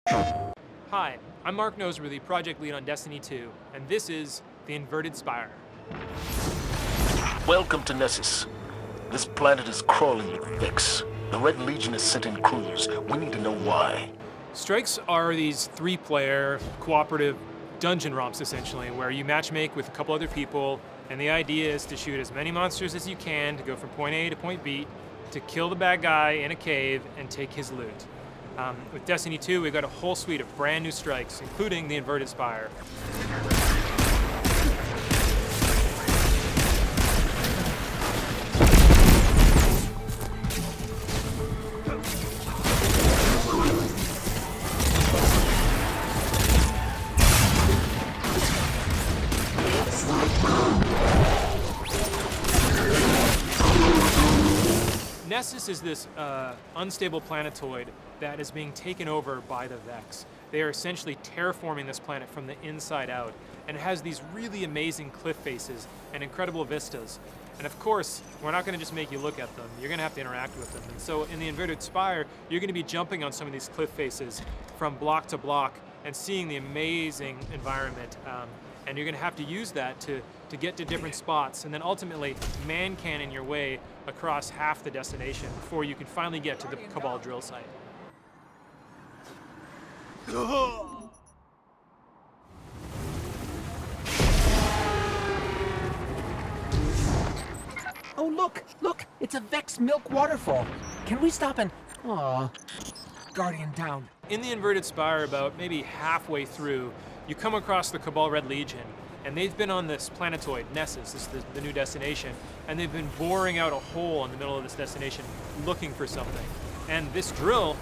Hi, I'm Mark Noseworthy, project lead on Destiny 2, and this is the Inverted Spire. Welcome to Nessus. This planet is crawling with Vex. The Red Legion has sent in crews. We need to know why. Strikes are these 3-player cooperative dungeon romps, essentially, where you matchmake with a couple other people, and the idea is to shoot as many monsters as you can to go from point A to point B, to kill the bad guy in a cave and take his loot. With Destiny 2, we've got a whole suite of brand new strikes, including the Inverted Spire. Nessus is this unstable planetoid that is being taken over by the Vex. They are essentially terraforming this planet from the inside out, and it has these really amazing cliff faces and incredible vistas. And of course, we're not going to just make you look at them, you're going to have to interact with them. And so in the Inverted Spire, you're going to be jumping on some of these cliff faces from block to block and seeing the amazing environment. And you're going to have to use that to get to different spots, and then ultimately man-cannon your way across half the destination before you can finally get to the Cabal drill site. Oh, look! Look! It's a Vex milk waterfall. Can we stop and... Aw, Guardian down. In the Inverted Spire, about maybe halfway through, you come across the Cabal Red Legion, and they've been on this planetoid, Nessus, this is the new destination, and they've been boring out a hole in the middle of this destination looking for something. And this drill,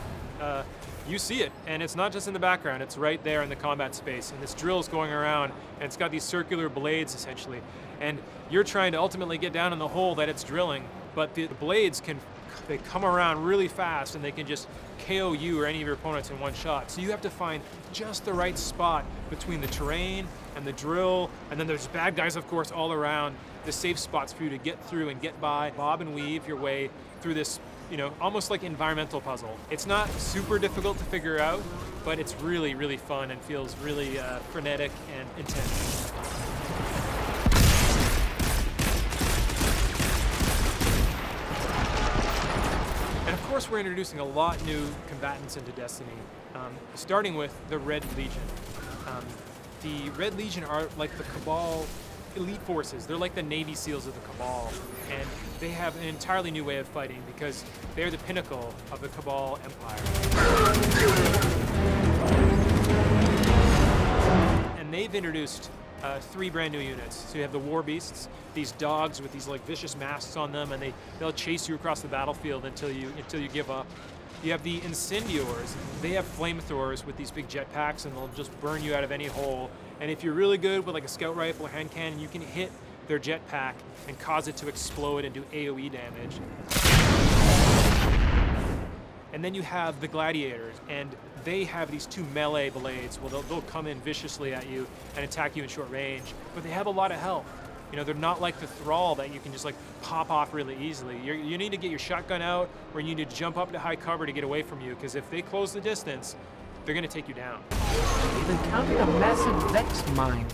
you see it, and it's not just in the background, it's right there in the combat space, and this drill's going around, and it's got these circular blades, essentially, and you're trying to ultimately get down in the hole that it's drilling, but the blades they come around really fast, and they can just KO you or any of your opponents in one shot. So you have to find just the right spot between the terrain and the drill, and then there's bad guys, of course, all around, the safe spots for you to get through and get by, bob and weave your way through this, you know, almost like environmental puzzle. It's not super difficult to figure out, but it's really, really fun and feels really frenetic and intense. And of course, we're introducing a lot new combatants into Destiny, starting with the Red Legion. The Red Legion are like the Cabal elite forces. They're like the Navy SEALs of the Cabal, and they have an entirely new way of fighting because they're the pinnacle of the Cabal Empire. And they've introduced 3 brand new units. So you have the War Beasts, these dogs with these like vicious masks on them, and they'll chase you across the battlefield until you give up. You have the Incendiors. They have flamethrowers with these big jetpacks, and they'll just burn you out of any hole. And if you're really good with like a scout rifle or hand cannon, you can hit their jetpack and cause it to explode and do AoE damage. And then you have the Gladiators, and they have these 2 melee blades. Well, they'll come in viciously at you and attack you in short range, but they have a lot of health. You know, they're not like the Thrall that you can just like pop off really easily. You need to get your shotgun out, or you need to jump up to high cover to get away from you, because if they close the distance, they're going to take you down. They've encountered a massive Vex mind.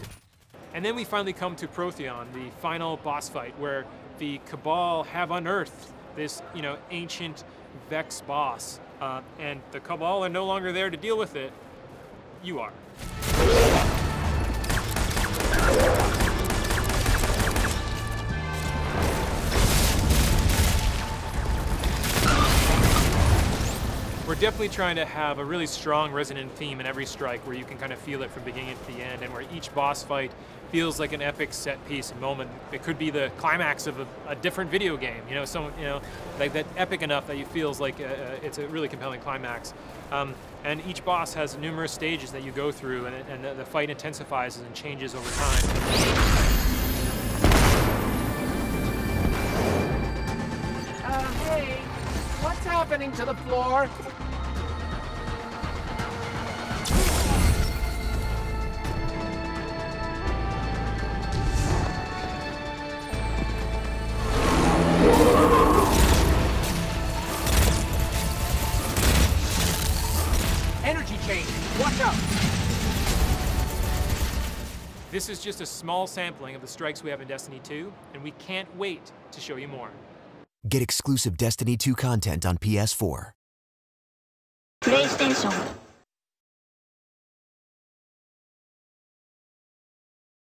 And then we finally come to Protheon, the final boss fight, where the Cabal have unearthed this, you know, ancient Vex boss, and the Cabal are no longer there to deal with it. You are. We're definitely trying to have a really strong resonant theme in every strike, where you can kind of feel it from beginning to the end, and where each boss fight feels like an epic set piece and moment. It could be the climax of a different video game, you know, like that epic enough that you feels like it's a really compelling climax. And each boss has numerous stages that you go through, and the fight intensifies and changes over time. Hey, what's happening to the floor? Energy change! Watch out! This is just a small sampling of the strikes we have in Destiny 2, and we can't wait to show you more. Get exclusive Destiny 2 content on PS4. PlayStation